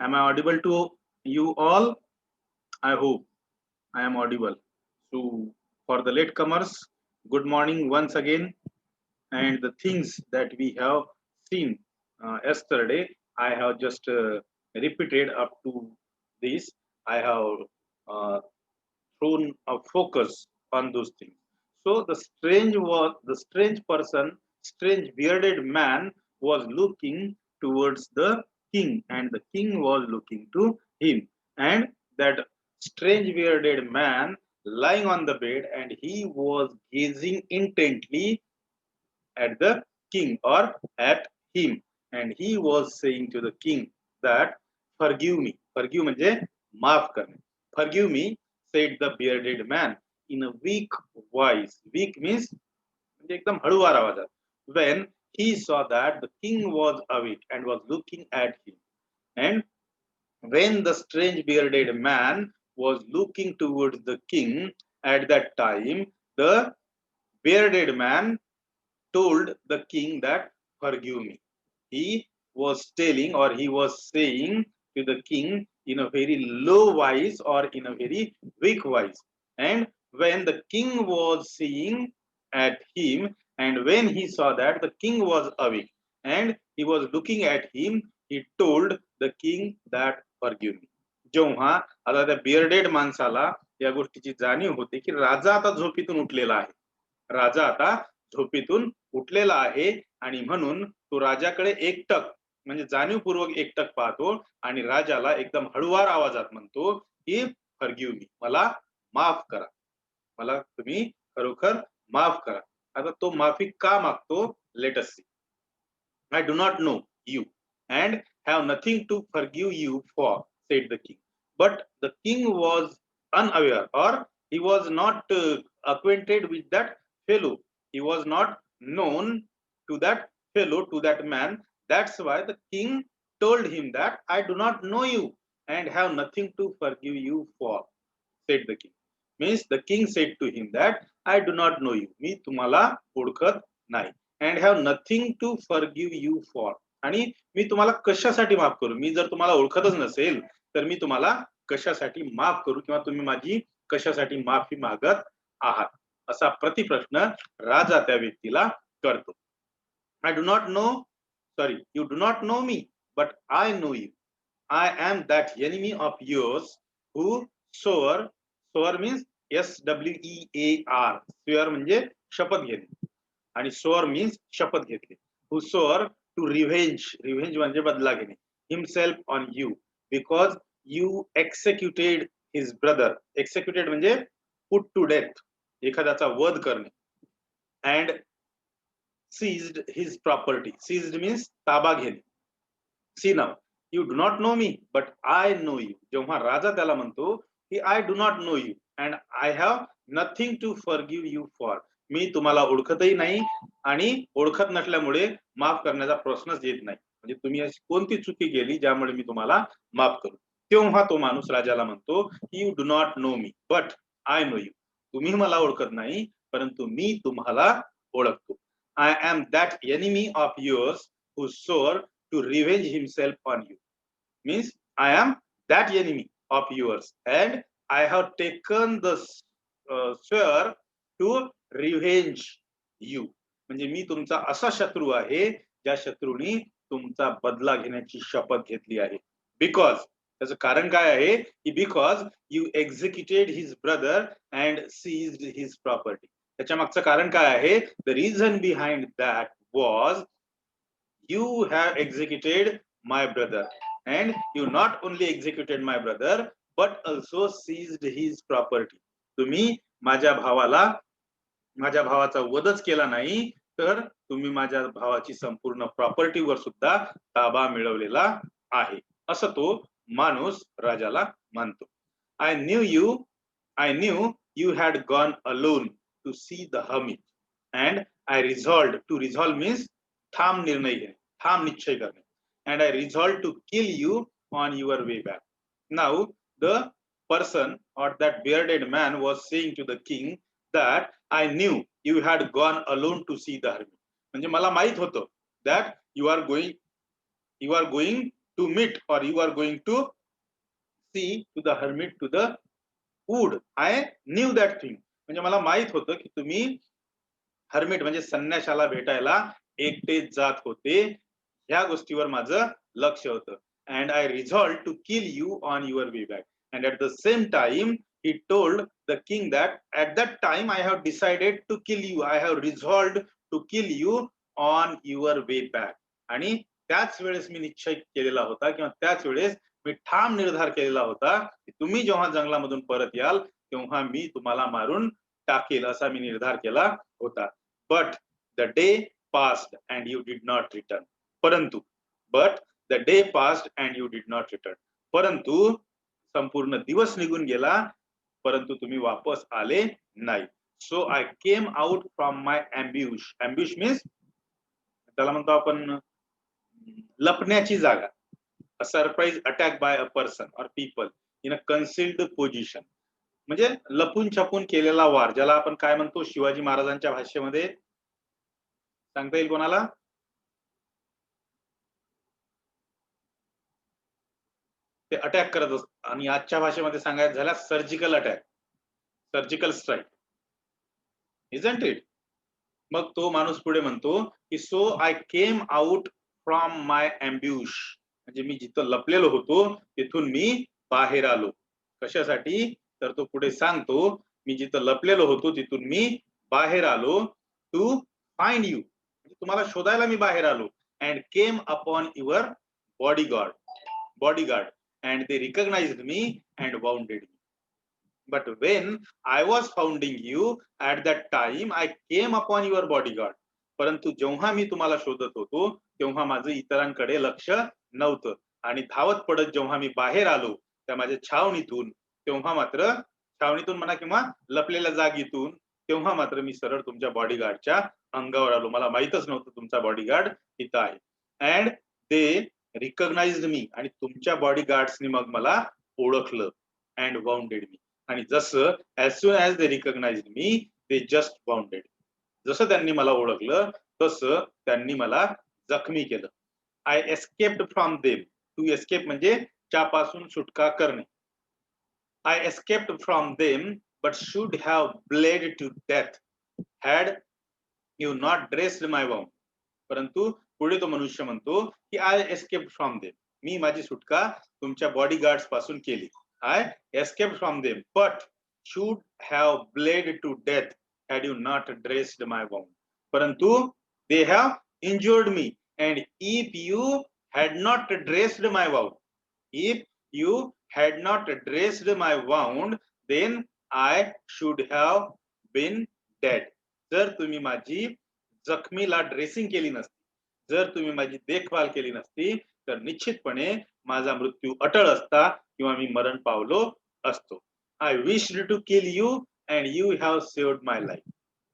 Am I audible to you all? I hope I am audible. So, for the latecomers, good morning once again. And the things that we have seen yesterday, I have just repeated up to this. I have uh, thrown a focus on those things. So the strange person, strange bearded man was looking towards the king, and the king was looking to him. And that strange bearded man lying on the bed, and he was gazing intently at the king or at him, and he was saying to the king that forgive म्हणजे माफ करणे. Forgive me, said the bearded man in a weak voice. Weak means म्हणजे एकदम हळुवार आवाजात. When he saw that the king was awake and was looking at him, and when the strange bearded man was looking towards the king at that time, the bearded man told the king that forgive me. He was telling, or he was saying to the king in a very low voice or in a very weak voice. And when the king was seeing at him, and when he saw that the king was awake and he was looking at him, he told the king that forgive me. जेव्हा आता त्या बिअर्डेड माणसाला या गोष्टीची जाणीव होते की राजा आता झोपेतून उठलेला आहे. राजा आता झोपेतून उठलेला आहे आणि म्हणून तो राजाकडे एकटक म्हणजे जाणीवपूर्वक एकटक पाहतो आणि राजाला एकदम हळुवार आवाजात म्हणतो की फॉरगिव्ह मी, मला माफ करा, मला तुम्ही खरोखर माफ करा. आता तो माफी का मागतो? Let us see. I do not know you and have nothing to forgive you for, said the king. But the king was unaware, or he was not acquainted with that fellow. He was not known to that fellow, to that man. That's why the king told him that I do not know you and have nothing to forgive you for, said the king. Means the king said to him that I do not know you. मी तुम्हाला ओळखत नाही. And have nothing to forgive you for. आणि मी तुम्हाला कशासाठी माफ करू? मी जर तुम्हाला ओळखतच नसेल तर मी तुम्हाला कशासाठी माफ करू किंवा तुम्ही माझी कशासाठी माफी मागत आहात? असा प्रतिप्रश्न राजा त्या व्यक्तीला करतो. I do not know, sorry, you do not know me, but I know you. I am that enemy of yours who swore, swore means SWEAR. Swear म्हणजे शपथ घेणे. आणि swore means शपथ घेतली. Who swore to revenge, revenge म्हणजे बदला घेणे. Himself on you because you executed his brother. Executed म्हणजे put to death. एखाद्याचा वध करणे. And seized his property. Seized means ताबा घेणे. See now, you do not know me, but I know you. जेव्हा राजा त्याला म्हणतो की I do not know you and I have nothing to forgive you for. मी तुम्हाला ओळखतही नाही आणि ओळखत नसल्यामुळे माफ करण्याचा प्रश्नच येत नाही. म्हणजे तुम्ही अशी कोणती चुकी केली ज्यामुळे मी तुम्हाला माफ करू. तेव्हा तो माणूस राजाला म्हणतो you do not know me but I know you. तुम्ही मला ओळखत नाही परंतु मी तुम्हाला ओळखतो. I am that enemy of yours who swore to revenge himself on you. Means I am that enemy of yours and I have taken the swear to revenge you. म्हणजे मी तुमचा असा शत्रू आहे ज्या शत्रूनी तुमचा बदला घेण्याची शपथ घेतली आहे. बिकॉज त्याचं कारण काय आहे की because you executed his brother and seized his property. त्याच्या मागचं कारण काय आहे? The reason behind that was you have executed my brother and you not only executed my brother but also seized his property. तुम्ही माझ्या भावाला माझ्या भावाचा वधच केला नाही तर तुम्ही माझ्या भावाची संपूर्ण प्रॉपर्टीवर सुद्धा ताबा मिळवलेला आहे असं तो माणूस राजाला म्हणतो. I knew you had gone alone to see the hermit and I resolved. To resolve means ठाम निर्णय घेणे, ठाम निश्चय करणे. And I resolved to kill you on your way back. Now the person or that bearded man was saying to the king that I knew you had gone alone to see the hermit. म्हणजे मला माहित होतं that you are going to meet, or you are going to see to the hermit to the wood. I knew that thing. म्हणजे मला माहित होतं की तुम्ही हर्मिट म्हणजे संन्याशाला भेटायला एकटेच जात होते. ह्या गोष्टीवर माझं लक्ष होतं. And I resolved to kill you on your way back. And at the same time, he told the king that at that time I have decided to kill you. I have resolved to kill you on your way back. आणि त्याच वेळेस मी निश्चय केलेला होता किंवा त्याच वेळेस मी ठाम निर्धार केलेला होता की तुम्ही जेव्हा जंगलामधून परत याल तेव्हा मी तुम्हाला मारून टाकेल असा मी निर्धार केला होता. But the day passed and you did not return. परंतु but the day passed and you did not return. परंतु संपूर्ण दिवस निघून गेला परंतु तुम्ही वापस आले नाही. So I came out from my ambush. Ambush means त्याला म्हणतो आपण लपण्याची जागा. A surprise attack by a person or people in a concealed position. म्हणजे लपून छपून केलेला वार, ज्याला आपण काय म्हणतो शिवाजी महाराजांच्या भाषेमध्ये सांगता येईल कोणाला? ते अटॅक करत असत आणि आजच्या भाषेमध्ये सांगायचं झालं surgical attack, surgical strike, isn't it. मग तो माणूस पुढे म्हणतो की so I came out from my ambush. म्हणजे मी जिथं लपलेलो होतो तिथून मी बाहेर आलो. कशासाठी? तर तो पुढे सांगतो मी जिथं लपलेलो होतो तिथून मी बाहेर आलो टू फाइंड यू. तुम्हाला शोधायला मी बाहेर आलो. And came upon your bodyguard and they recognized me and wounded me. But when I was founding you at that time I came upon your bodyguard. परंतु जेव्हा मी तुम्हाला शोधत होतो तेव्हा माझं इतरांकडे लक्ष नव्हतं आणि धावत पडत जेव्हा मी बाहेर आलो त्या माझ्या छावणीतून तेव्हा मात्र छावणीतून म्हणा किंवा लपलेल्या जागीतून तेव्हा मात्र मी सरळ तुमच्या बॉडीगार्डच्या अंगावर आलो. मला माहितच नव्हतं तुमचा बॉडीगार्ड इथं आहे. अँड दे रिकॉग्नाइज्ड मी आणि तुमच्या बॉडीगार्ड्सनी मग मला ओळखलं. And wounded me. आणि जसं as soon as they recognised me they just wounded. जसं त्यांनी मला ओळखलं तसं त्यांनी मला जखमी केलं. I escaped from them. To escape म्हणजे त्यापासून सुटका करणे. I escaped from them, but should have bled to death had you not dressed my wound. परंतु पुढे तो मनुष्य म्हणतो की I escaped from them. मी माझी सुटका तुमच्या बॉडीगार्ड्स पासून केली. I escaped from them, but should have bled to death had you not dressed my wound. परंतु they have injured me, and if you had not dressed my wound, if you had not dressed my wound, then I should have been dead. जर तुम्ही माझी जखमीला dressing केली नसती, जर तुम्ही माझी देखभाल केली नसती तर निश्चितपणे माझा मृत्यू अटळ असता किंवा मी मरण पावलो असतो. I wished to kill you and you have saved my life.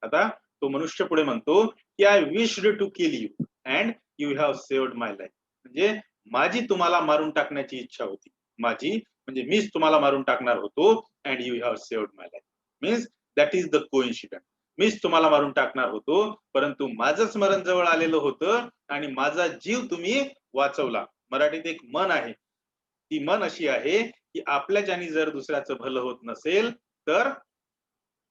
आता तो मनुष्य पुढे म्हणतो की I wished to kill you and you have saved my life. म्हणजे माझी तुम्हाला मारून टाकण्याची इच्छा होती. माझी म्हणजे मीच तुम्हाला मारून टाकणार होतो. And you have saved my life means that is the coincident. मीच तुम्हाला मारून टाकणार होतो परंतु माझंच मरण जवळ आलेलं होतं आणि माझा जीव तुम्ही वाचवला. मराठीत एक म्हण आहे, ती म्हण अशी आहे की आपल्याच्यानी जर दुसऱ्याचं भलं होत नसेल तर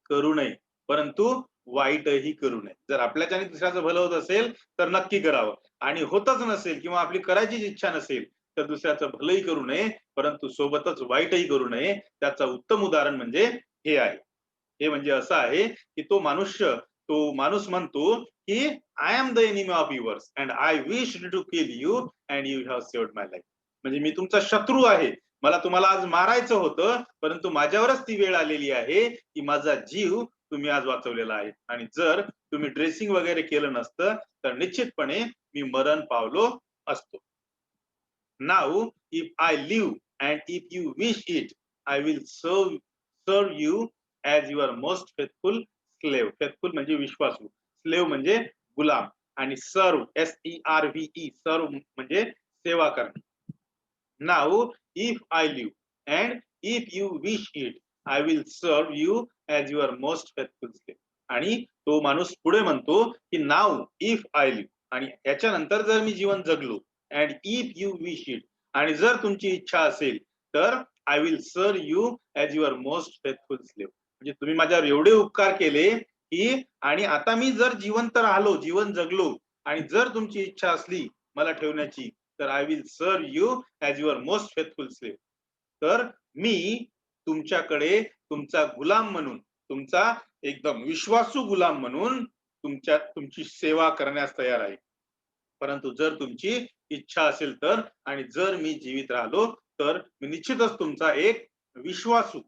करू नये परंतु वाईटही करू नये. जर आपल्याच्यानी दुसऱ्याचं भलं होत असेल तर नक्की करावं आणि होतच नसेल किंवा आपली करायचीच इच्छा नसेल तर दुसऱ्याचं भलंही करू नये परंतु सोबतच वाईटही करू नये. त्याचं उत्तम उदाहरण म्हणजे हे आहे. हे म्हणजे असं आहे की तो माणूस म्हणतो की I am the enemy of yours and I wish to kill you and you have saved my life. म्हणजे मी तुमचा शत्रू आहे, मला तुम्हाला आज मारायचं होतं परंतु माझ्यावरच ती वेळ आलेली आहे की माझा जीव तुम्ही आज वाचवलेला आहे. आणि जर तुम्ही ड्रेसिंग वगैरे केलं नसतं तर निश्चितपणे मी मरण पावलो असतो. Now if I live and if you wish it, I will serve you as your most faithful slave. Faithful म्हणजे विश्वासू, slave म्हणजे गुलाम आणि serve SERVE serve म्हणजे सेवा करणे. Now if I live and if you wish it, I will serve you as your most faithful slave. आणि तो माणूस पुढे म्हणतो की नाव इफ आय लिव्ह आणि याच्यानंतर जर मी जीवन जगलो and if you wish it आणि जर तुमची इच्छा असेल तर I will serve you as your most faithful slave. म्हणजे तुम्ही माझ्यावर एवढे उपकार केले की आणि आता मी जर जिवंत राहिलो, जीवन जगलो आणि जर तुमची इच्छा असली मला ठेवण्याची तर I will serve you as your most faithful slave. तर मी तुमच्याकडे तुमचा गुलाम म्हणून, तुमचा एकदम विश्वासू गुलाम म्हणून तुमची सेवा करण्यास तयार आहे. परंतु जर तुमची इच्छा असेल तर आणि जर मी जीवित राहिलो तर मी निश्चितच तुमचा एक विश्वासू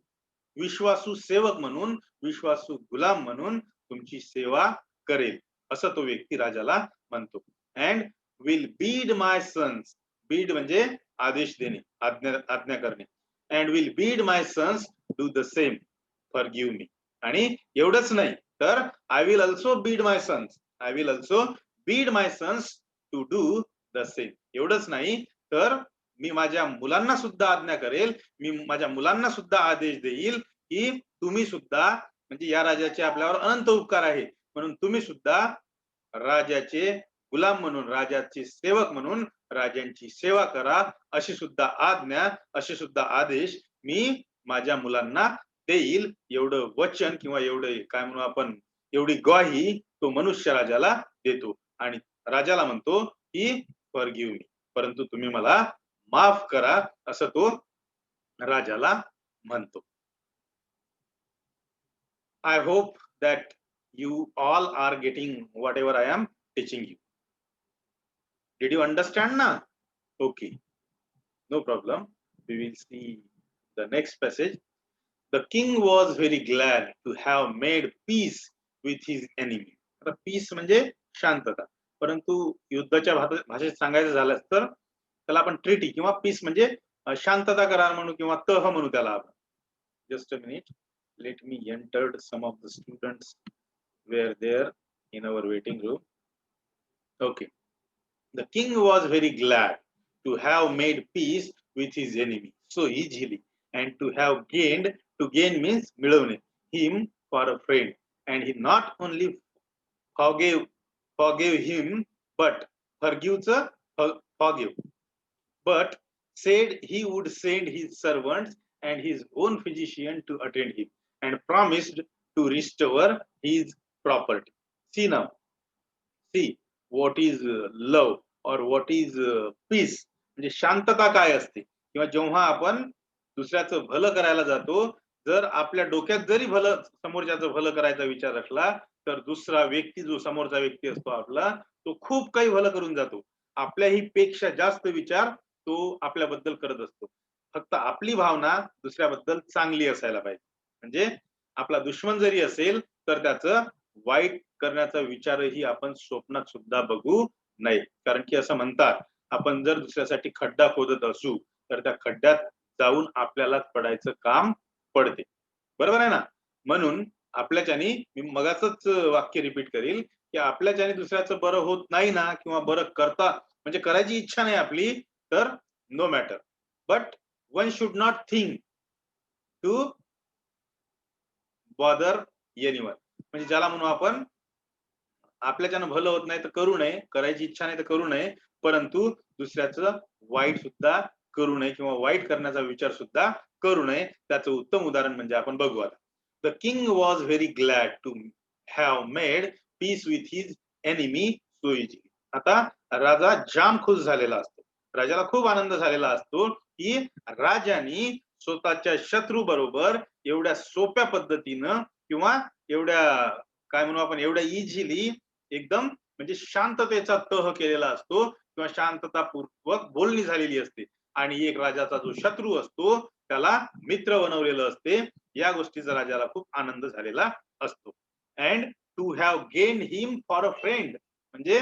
विश्वासू सेवक म्हणून, विश्वासू गुलाम म्हणून तुमची सेवा करेल, असं तो व्यक्ती राजाला म्हणतो. And will bid my sons. Bid म्हणजे आदेश देणे, आज्ञा करणे. And will bid my sons do the same forgive me. आणि एवढंच नाही तर I will also bid my sons, I will also bid my sons to do the same. एवढंच नाही तर मी माझ्या मुलांना सुद्धा आज्ञा करेल, मी माझ्या मुलांना सुद्धा आदेश देईल की तुम्ही सुद्धा, म्हणजे या राजाचे आपल्यावर अनंत उपकार आहे म्हणून तुम्ही सुद्धा राजाचे गुलाम म्हणून, राजाचे सेवक म्हणून राजांची सेवा करा, अशी सुद्धा आज्ञा, असे सुद्धा आदेश मी माझ्या मुलांना देईल. एवढं वचन किंवा एवढं काय म्हणू आपण, एवढी ग्वाही तो मनुष्य राजाला देतो आणि राजाला म्हणतो की फॉरगिव्ह मी, परंतु तुम्ही मला माफ करा, असं तो राजाला म्हणतो. I hope that you all are getting whatever I am teaching you. Did you understand now? Okay, no problem. We will see the next passage. The king was very glad to have made peace with his enemy. आता peace म्हणजे शांतता, परंतु युद्धाच्या भाषेत सांगायचं झालं तर त्याला आपण ट्रीटी किंवा पीस म्हणजे शांतता करार म्हणू किंवा तह म्हणू त्याला आपण. Just a minute, let me entered some of the students were there in our waiting room. Okay. The king was very glad to have made peace with his enemy so easily and to gain means मिळवणे, him for a friend, and he not only forgave him but forgive, but said he would send his servants and his own physician to attend him and promised to restore his property. See now, see what is love or what is peace. म्हणजे शांतता काय असते, किंवा जेव्हा आपण दुसऱ्याचं भलं करायला जातो, जर आपल्या डोक्यात जरी भलं, समोरच्याचं भलं करायचा विचार असला तर दुसरा व्यक्ती, जो समोरचा व्यक्ती असतो आपला, तो खूप काही भलं करून जातो. आपल्याही पेक्षा जास्त विचार तो आपल्याबद्दल करत असतो. फक्त आपली भावना दुसऱ्याबद्दल चांगली असायला पाहिजे. म्हणजे आपला दुश्मन जरी असेल तर त्याचं वाईट करण्याचा विचारही आपण स्वप्नात सुद्धा बघू नये. कारण की असं म्हणतात, आपण जर दुसऱ्यासाठी खड्डा खोदत असू तर त्या खड्ड्यात जाऊन आपल्यालाच पडायचं काम पडते. बरोबर आहे ना? म्हणून आपल्याच्यानी, मी मगाचच वाक्य रिपीट करील की आपल्याच्यानी दुसऱ्याचं बरं होत नाही ना, किंवा बरं करता म्हणजे करायची इच्छा नाही आपली, तर no matter, but one should not think to bother anyone. म्हणजे ज्याला म्हणू आपण, आपल्याच्यानं भलं होत नाही तर करू नये, करायची इच्छा नाही तर करू नये, परंतु दुसऱ्याचं वाईट सुद्धा करू नये किंवा वाईट करण्याचा विचार सुद्धा करू नये. त्याचं उत्तम उदाहरण म्हणजे आपण बघू आता. The king was very glad to have made peace with his enemy so easily. आता राजा जाम खुश झालेला असतो, राजाला खूप आनंद झालेला असतो की राजानी स्वतःच्या शत्रू बरोबर एवढ्या सोप्या पद्धतीनं किंवा एवढ्या काय म्हणू आपण, एवढ्या इझिली एकदम म्हणजे शांततेचा तह केलेला असतो किंवा शांततापूर्वक बोलणी झालेली असते आणि एक राजाचा जो शत्रू असतो त्याला मित्र बनवलेलं असते. या गोष्टीचा राजाला खूप आनंद झालेला असतो. And to have gain him for a friend, म्हणजे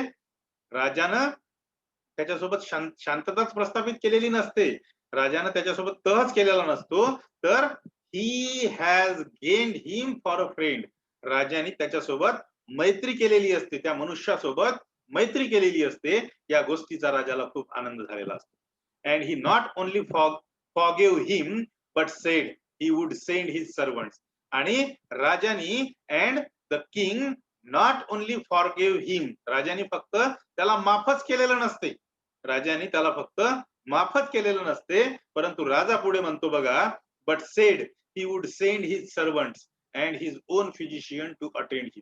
राजानं त्याच्यासोबत शांतताच प्रस्थापित केलेली नसते, राजानं त्याच्यासोबत तहच केलेला नसतो, तर he has gain him for a friend, राजाने त्याच्यासोबत मैत्री केलेली असते, त्या मनुष्यासोबत मैत्री केलेली असते. या गोष्टीचा राजाला खूप आनंद झालेला असतो. And he not only forgive him but said he would send his servants. आणि राजानी and the king not only forgive him, राजाने फक्त त्याला माफच केलेलं नसते, राजाने त्याला फक्त माफच केलेलं नसते, परंतु राजा पुढे म्हणतो बघा, but said he would send his servants and his own physician to attend him.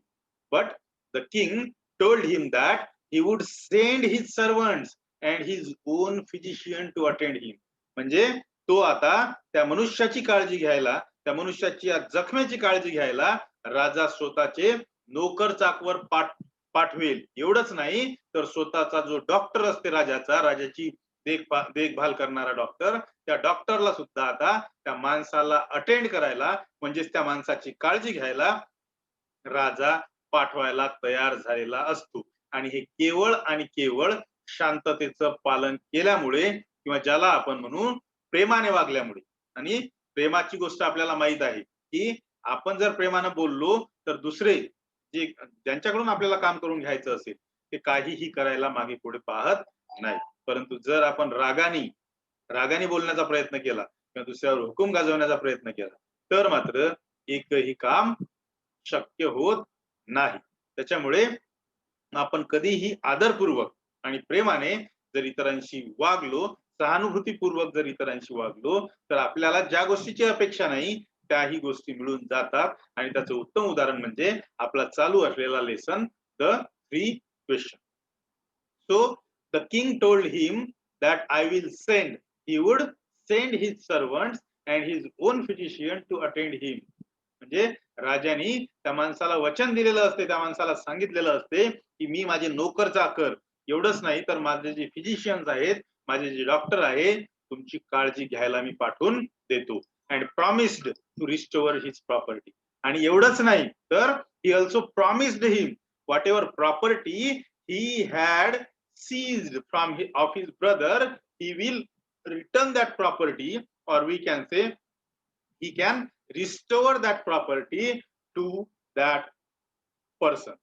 But the king told him that he would send his servants and his own physician to attend him. म्हणजे तो आता त्या मनुष्याची काळजी घ्यायला, त्या मनुष्याची जखमेची काळजी घ्यायला राजा स्वतःचे नोकर चाकवर पाठवेल. एवढंच नाही तर स्वतःचा जो डॉक्टर असते राजाचा, राजाची देखभाल करणारा डॉक्टर, त्या डॉक्टरला सुद्धा आता त्या माणसाला अटेंड करायला, म्हणजेच त्या माणसाची काळजी घ्यायला राजा पाठवायला तयार झालेला असतो. आणि हे केवळ आणि केवळ शांततेचं पालन केल्यामुळे, किंवा ज्याला आपण म्हणू प्रेमाने वागल्यामुळे. आणि प्रेमाची गोष्ट आपल्याला माहित आहे की आपण जर प्रेमाने बोललो तर दुसरे जे ज्यांच्याकडून आपल्याला काम करून घ्यायचं असेल ते काहीही करायला मागे पुढे पाहत नाही. परंतु जर आपण रागाने बोलण्याचा प्रयत्न केला किंवा दुसऱ्यावर हुकूम गाजवण्याचा प्रयत्न केला तर मात्र एकही काम शक्य होत नाही. त्याच्यामुळे आपण कधीही आदरपूर्वक आणि प्रेमाने जर इतरांशी वागलो, सहानुभूतीपूर्वक जर इतरांशी वागलो, तर आपल्याला ज्या गोष्टीची अपेक्षा नाही त्याही गोष्टी मिळून जातात. आणि त्याचं उत्तम उदाहरण म्हणजे आपला चालू असलेला lesson, the 3 question. So the king told him that I will send. He would send his servants and his own physician to attend him. म्हणजे राजाने त्या माणसाला वचन दिलेलं असते, त्या माणसाला सांगितलेलं असते की मी माझे नोकर चाकर, एवढंच नाही तर माझे जे फिजिशियन्स आहेत, माझे जे डॉक्टर आहे, तुमची काळजी घ्यायला मी पाठवून देतो. And promised to restore his property. आणि एवढंच नाही तर he also promised him whatever property he had seized of his brother, he will return that property, or we can say he can restore that property to that person.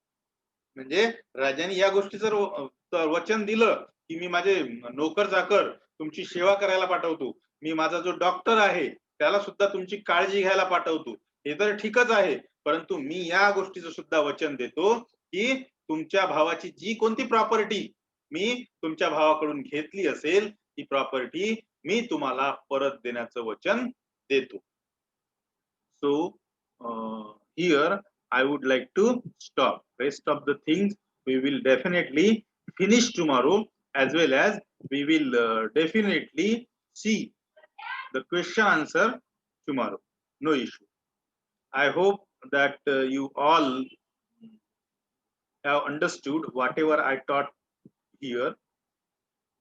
म्हणजे राजाने या गोष्टीचं वचन दिलं की मी माझे नोकर चाकर तुमची सेवा करायला पाठवतो, मी माझा जो डॉक्टर आहे त्याला सुद्धा तुमची काळजी घ्यायला पाठवतो, हे तर ठीकच आहे, परंतु मी या गोष्टीचं सुद्धा वचन देतो की तुमच्या भावाची जी कोणती प्रॉपर्टी मी तुमच्या भावाकडून घेतली असेल ती प्रॉपर्टी मी तुम्हाला परत देण्याचं वचन देतो. So here I would like to stop. Rest of the things we will definitely finish tomorrow, as well as we will definitely see the question answer tomorrow. No issue. I hope that you all have understood whatever I taught here.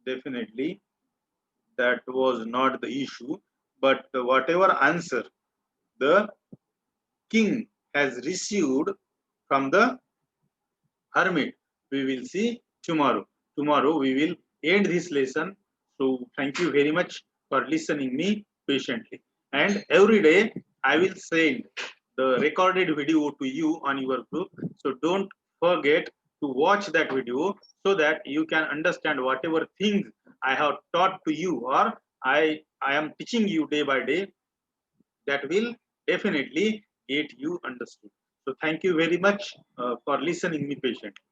Definitely that was not the issue, but whatever answer the king has received from the hermit, we will see tomorrow. Tomorrow we will end this lesson. So thank you very much for listening me patiently. And every day I will send the recorded video to you on your group. So don't forget to watch that video so that you can understand whatever things I have taught to you, or I am teaching you day by day. That will definitely get you understood. So thank you very much for listening me patiently.